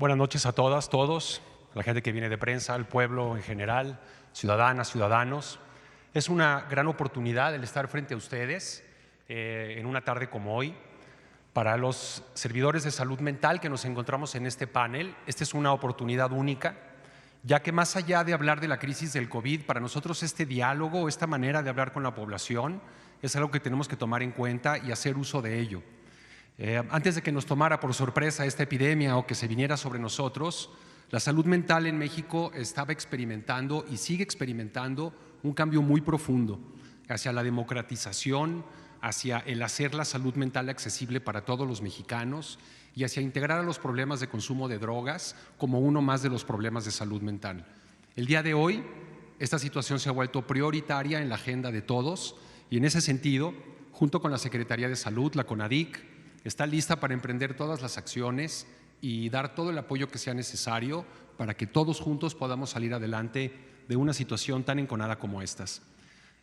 Buenas noches a todas, todos, a la gente que viene de prensa, al pueblo en general, ciudadanas, ciudadanos. Es una gran oportunidad el estar frente a ustedes en una tarde como hoy. Para los servidores de salud mental que nos encontramos en este panel, esta es una oportunidad única, ya que más allá de hablar de la crisis del COVID, para nosotros este diálogo, esta manera de hablar con la población, es algo que tenemos que tomar en cuenta y hacer uso de ello. Antes de que nos tomara por sorpresa esta epidemia o que se viniera sobre nosotros, la salud mental en México estaba experimentando y sigue experimentando un cambio muy profundo hacia la democratización, hacia el hacer la salud mental accesible para todos los mexicanos y hacia integrar a los problemas de consumo de drogas como uno más de los problemas de salud mental. El día de hoy, esta situación se ha vuelto prioritaria en la agenda de todos y en ese sentido, junto con la Secretaría de Salud, la CONADIC, está lista para emprender todas las acciones y dar todo el apoyo que sea necesario para que todos juntos podamos salir adelante de una situación tan enconada como estas.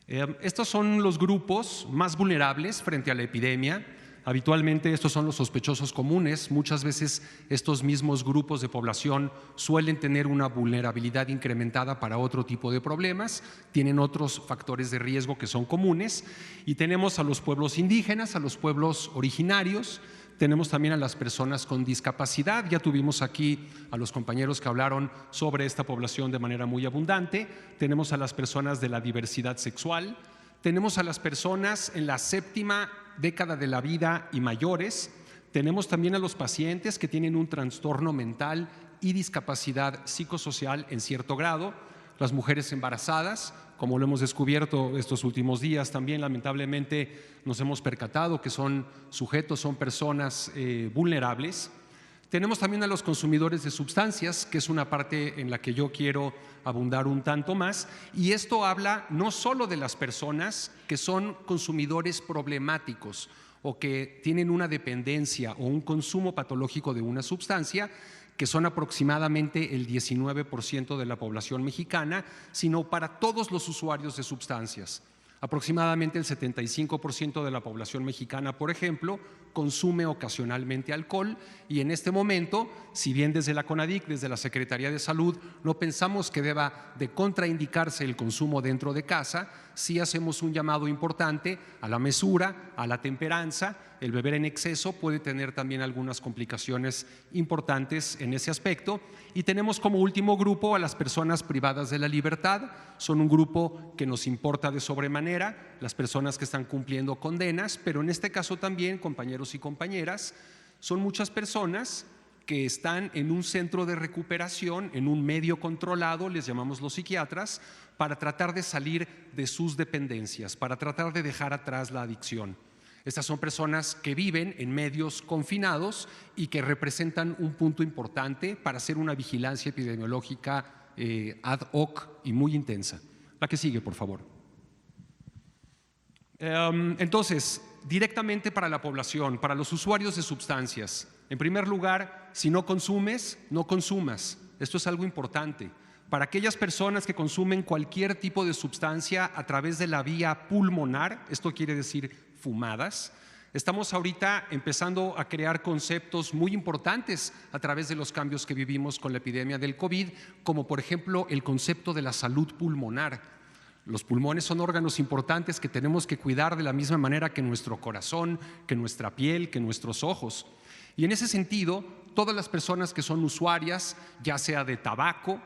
Estos son los grupos más vulnerables frente a la epidemia. Habitualmente estos son los sospechosos comunes. Muchas veces estos mismos grupos de población suelen tener una vulnerabilidad incrementada para otro tipo de problemas, tienen otros factores de riesgo que son comunes y tenemos a los pueblos indígenas, a los pueblos originarios, tenemos también a las personas con discapacidad. Ya tuvimos aquí a los compañeros que hablaron sobre esta población de manera muy abundante. Tenemos a las personas de la diversidad sexual. Tenemos a las personas en la séptima década de la vida y mayores. Tenemos también a los pacientes que tienen un trastorno mental y discapacidad psicosocial en cierto grado. Las mujeres embarazadas, como lo hemos descubierto estos últimos días, también lamentablemente nos hemos percatado que son sujetos, son personas vulnerables. Tenemos también a los consumidores de sustancias, que es una parte en la que yo quiero abundar un tanto más, y esto habla no solo de las personas que son consumidores problemáticos o que tienen una dependencia o un consumo patológico de una sustancia, que son aproximadamente el 19% de la población mexicana, sino para todos los usuarios de sustancias. Aproximadamente el 75% de la población mexicana, por ejemplo, consume ocasionalmente alcohol y en este momento, si bien desde la CONADIC, desde la Secretaría de Salud, no pensamos que deba de contraindicarse el consumo dentro de casa, sí hacemos un llamado importante a la mesura, a la temperanza. El beber en exceso puede tener también algunas complicaciones importantes en ese aspecto. Y tenemos como último grupo a las personas privadas de la libertad. Son un grupo que nos importa de sobremanera, las personas que están cumpliendo condenas, pero en este caso también, compañeros y compañeras, son muchas personas que están en un centro de recuperación, en un medio controlado, les llamamos los psiquiatras, para tratar de salir de sus dependencias, para tratar de dejar atrás la adicción. Estas son personas que viven en medios confinados y que representan un punto importante para hacer una vigilancia epidemiológica ad hoc y muy intensa. La que sigue, por favor. Entonces, directamente para la población, para los usuarios de sustancias. En primer lugar, si no consumes, no consumas. Esto es algo importante. Para aquellas personas que consumen cualquier tipo de sustancia a través de la vía pulmonar, esto quiere decir fumadas, estamos ahorita empezando a crear conceptos muy importantes a través de los cambios que vivimos con la epidemia del COVID, como por ejemplo el concepto de la salud pulmonar. Los pulmones son órganos importantes que tenemos que cuidar de la misma manera que nuestro corazón, que nuestra piel, que nuestros ojos. Y en ese sentido, todas las personas que son usuarias, ya sea de tabaco,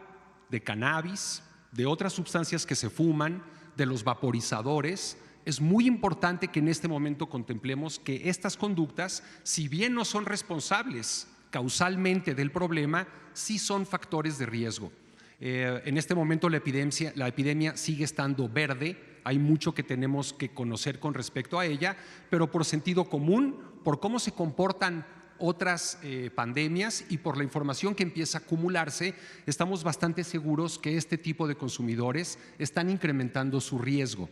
de cannabis, de otras sustancias que se fuman, de los vaporizadores, es muy importante que en este momento contemplemos que estas conductas, si bien no son responsables causalmente del problema, sí son factores de riesgo. En este momento la epidemia sigue estando verde, hay mucho que tenemos que conocer con respecto a ella, pero por sentido común, por cómo se comportan otras pandemias y por la información que empieza a acumularse, estamos bastante seguros que este tipo de consumidores están incrementando su riesgo.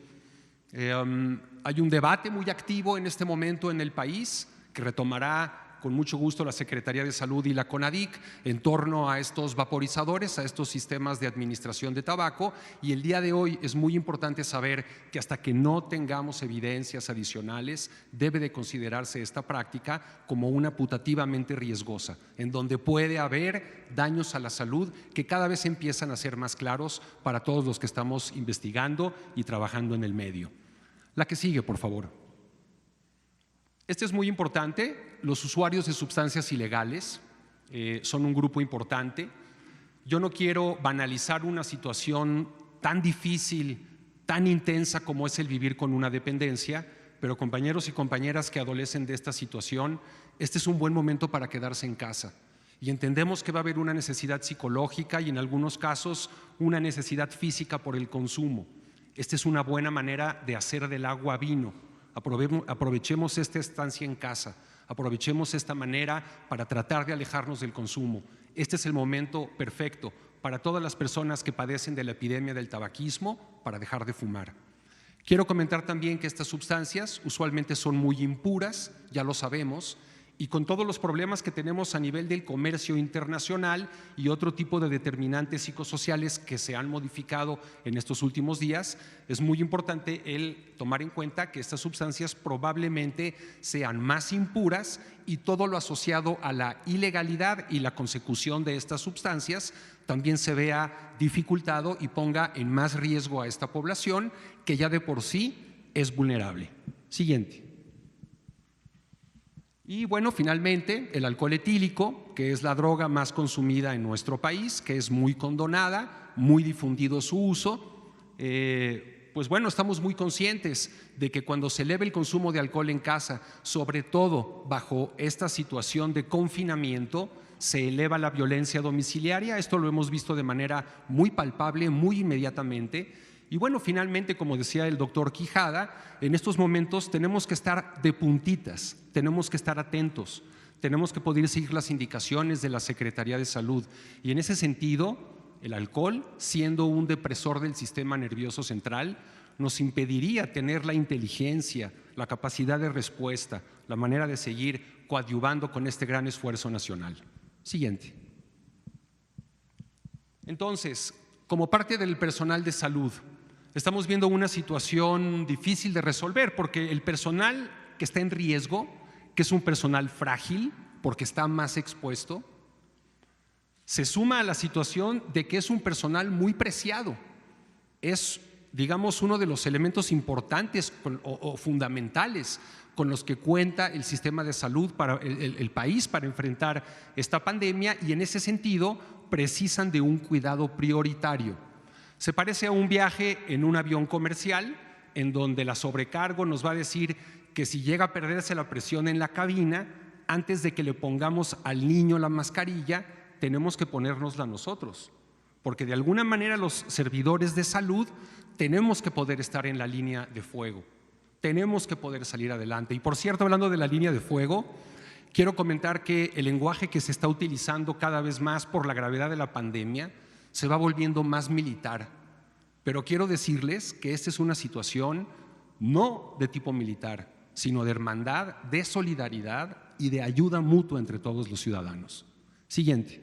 Hay un debate muy activo en este momento en el país que retomará con mucho gusto la Secretaría de Salud y la CONADIC en torno a estos vaporizadores, a estos sistemas de administración de tabaco, y el día de hoy es muy importante saber que hasta que no tengamos evidencias adicionales debe de considerarse esta práctica como una putativamente riesgosa, en donde puede haber daños a la salud que cada vez empiezan a ser más claros para todos los que estamos investigando y trabajando en el medio. La que sigue, por favor. Este es muy importante. Los usuarios de sustancias ilegales son un grupo importante. Yo no quiero banalizar una situación tan difícil, tan intensa como es el vivir con una dependencia, pero compañeros y compañeras que adolecen de esta situación, este es un buen momento para quedarse en casa. Y entendemos que va a haber una necesidad psicológica y en algunos casos una necesidad física por el consumo. Esta es una buena manera de hacer del agua vino. Aprovechemos esta estancia en casa, aprovechemos esta manera para tratar de alejarnos del consumo. Este es el momento perfecto para todas las personas que padecen de la epidemia del tabaquismo para dejar de fumar. Quiero comentar también que estas sustancias usualmente son muy impuras, ya lo sabemos, y con todos los problemas que tenemos a nivel del comercio internacional y otro tipo de determinantes psicosociales que se han modificado en estos últimos días, es muy importante el tomar en cuenta que estas sustancias probablemente sean más impuras y todo lo asociado a la ilegalidad y la consecución de estas sustancias también se vea dificultado y ponga en más riesgo a esta población que ya de por sí es vulnerable. Siguiente. Y bueno, finalmente, el alcohol etílico, que es la droga más consumida en nuestro país, que es muy condonada, muy difundido su uso. Pues bueno, estamos muy conscientes de que cuando se eleva el consumo de alcohol en casa, sobre todo bajo esta situación de confinamiento, se eleva la violencia domiciliaria. Esto lo hemos visto de manera muy palpable, muy inmediatamente. Y bueno, finalmente, como decía el doctor Quijada, en estos momentos tenemos que estar de puntitas, tenemos que estar atentos, tenemos que poder seguir las indicaciones de la Secretaría de Salud. Y en ese sentido, el alcohol, siendo un depresor del sistema nervioso central, nos impediría tener la inteligencia, la capacidad de respuesta, la manera de seguir coadyuvando con este gran esfuerzo nacional. Siguiente. Entonces, como parte del personal de salud, estamos viendo una situación difícil de resolver porque el personal que está en riesgo, que es un personal frágil porque está más expuesto, se suma a la situación de que es un personal muy preciado. Es, digamos, uno de los elementos importantes o fundamentales con los que cuenta el sistema de salud para el país para enfrentar esta pandemia y en ese sentido precisan de un cuidado prioritario. Se parece a un viaje en un avión comercial en donde la sobrecargo nos va a decir que si llega a perderse la presión en la cabina, antes de que le pongamos al niño la mascarilla, tenemos que ponérnosla nosotros, porque de alguna manera los servidores de salud tenemos que poder estar en la línea de fuego, tenemos que poder salir adelante. Y por cierto, hablando de la línea de fuego, quiero comentar que el lenguaje que se está utilizando cada vez más por la gravedad de la pandemia se va volviendo más militar, pero quiero decirles que esta es una situación no de tipo militar, sino de hermandad, de solidaridad y de ayuda mutua entre todos los ciudadanos. Siguiente.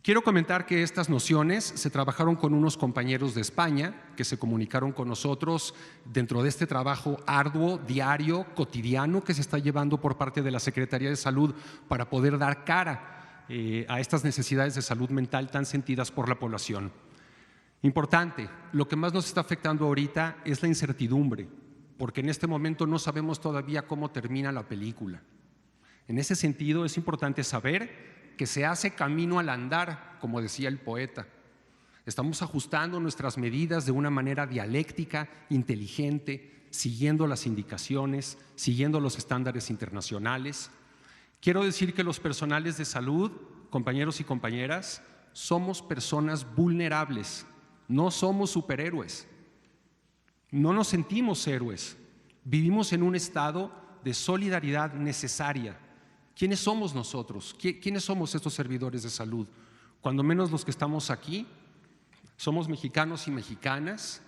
Quiero comentar que estas nociones se trabajaron con unos compañeros de España que se comunicaron con nosotros dentro de este trabajo arduo, diario, cotidiano que se está llevando por parte de la Secretaría de Salud para poder dar cara a estas necesidades de salud mental tan sentidas por la población. Importante, lo que más nos está afectando ahorita es la incertidumbre, porque en este momento no sabemos todavía cómo termina la película. En ese sentido es importante saber que se hace camino al andar, como decía el poeta. Estamos ajustando nuestras medidas de una manera dialéctica, inteligente, siguiendo las indicaciones, siguiendo los estándares internacionales. Quiero decir que los personales de salud, compañeros y compañeras, somos personas vulnerables, no somos superhéroes, no nos sentimos héroes, vivimos en un estado de solidaridad necesaria. ¿Quiénes somos nosotros? ¿Quiénes somos estos servidores de salud? Cuando menos los que estamos aquí, somos mexicanos y mexicanas,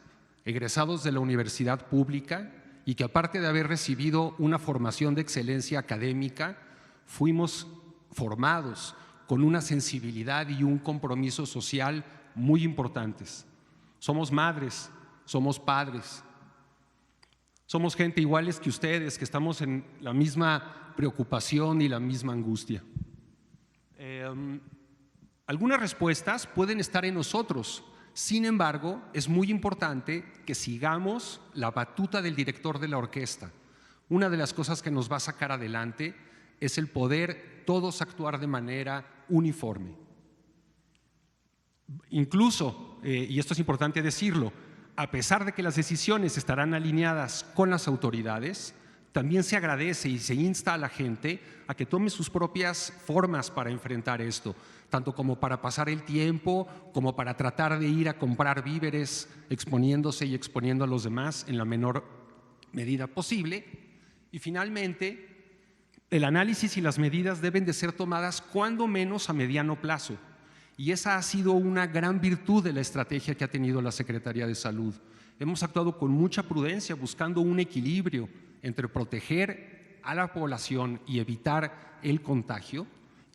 egresados de la universidad pública, y que aparte de haber recibido una formación de excelencia académica, fuimos formados con una sensibilidad y un compromiso social muy importantes. Somos madres, somos padres, somos gente iguales que ustedes, que estamos en la misma preocupación y la misma angustia. Algunas respuestas pueden estar en nosotros. Sin embargo, es muy importante que sigamos la batuta del director de la orquesta. Una de las cosas que nos va a sacar adelante es el poder todos actuar de manera uniforme. Incluso, y esto es importante decirlo, a pesar de que las decisiones estarán alineadas con las autoridades, también se agradece y se insta a la gente a que tome sus propias formas para enfrentar esto, tanto como para pasar el tiempo, como para tratar de ir a comprar víveres, exponiéndose y exponiendo a los demás en la menor medida posible. Y finalmente, el análisis y las medidas deben de ser tomadas cuando menos a mediano plazo. Y esa ha sido una gran virtud de la estrategia que ha tenido la Secretaría de Salud. Hemos actuado con mucha prudencia, buscando un equilibrio entre proteger a la población y evitar el contagio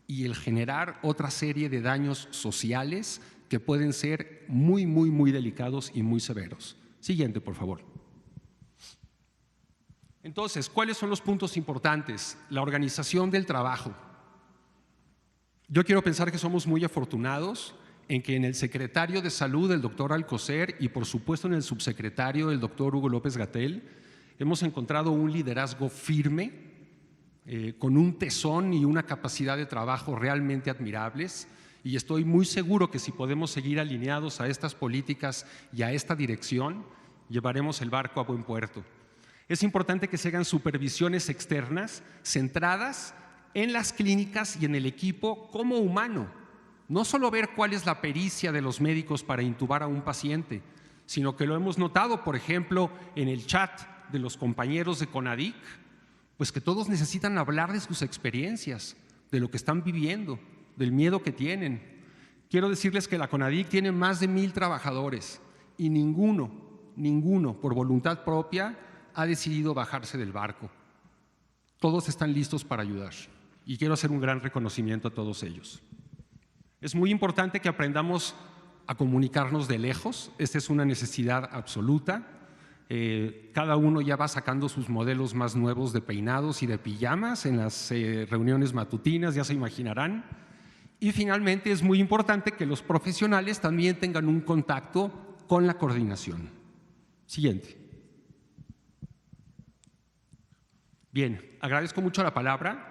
y el generar otra serie de daños sociales que pueden ser muy delicados y muy severos. Siguiente, por favor. Entonces, ¿cuáles son los puntos importantes? La organización del trabajo. Yo quiero pensar que somos muy afortunados en que en el secretario de Salud, el doctor Alcocer, y por supuesto en el subsecretario, el doctor Hugo López-Gatell, hemos encontrado un liderazgo firme, con un tesón y una capacidad de trabajo realmente admirables, y estoy muy seguro que si podemos seguir alineados a estas políticas y a esta dirección, llevaremos el barco a buen puerto. Es importante que se hagan supervisiones externas centradas en las clínicas y en el equipo como humano. No solo ver cuál es la pericia de los médicos para intubar a un paciente, sino que lo hemos notado, por ejemplo, en el chat de los compañeros de CONADIC, pues que todos necesitan hablar de sus experiencias, de lo que están viviendo, del miedo que tienen. Quiero decirles que la CONADIC tiene más de 1,000 trabajadores y ninguno, por voluntad propia, ha decidido bajarse del barco. Todos están listos para ayudar y quiero hacer un gran reconocimiento a todos ellos. Es muy importante que aprendamos a comunicarnos de lejos. Esta es una necesidad absoluta. Cada uno ya va sacando sus modelos más nuevos de peinados y de pijamas en las reuniones matutinas, ya se imaginarán. Y finalmente es muy importante que los profesionales también tengan un contacto con la coordinación. Siguiente. Bien, agradezco mucho la palabra.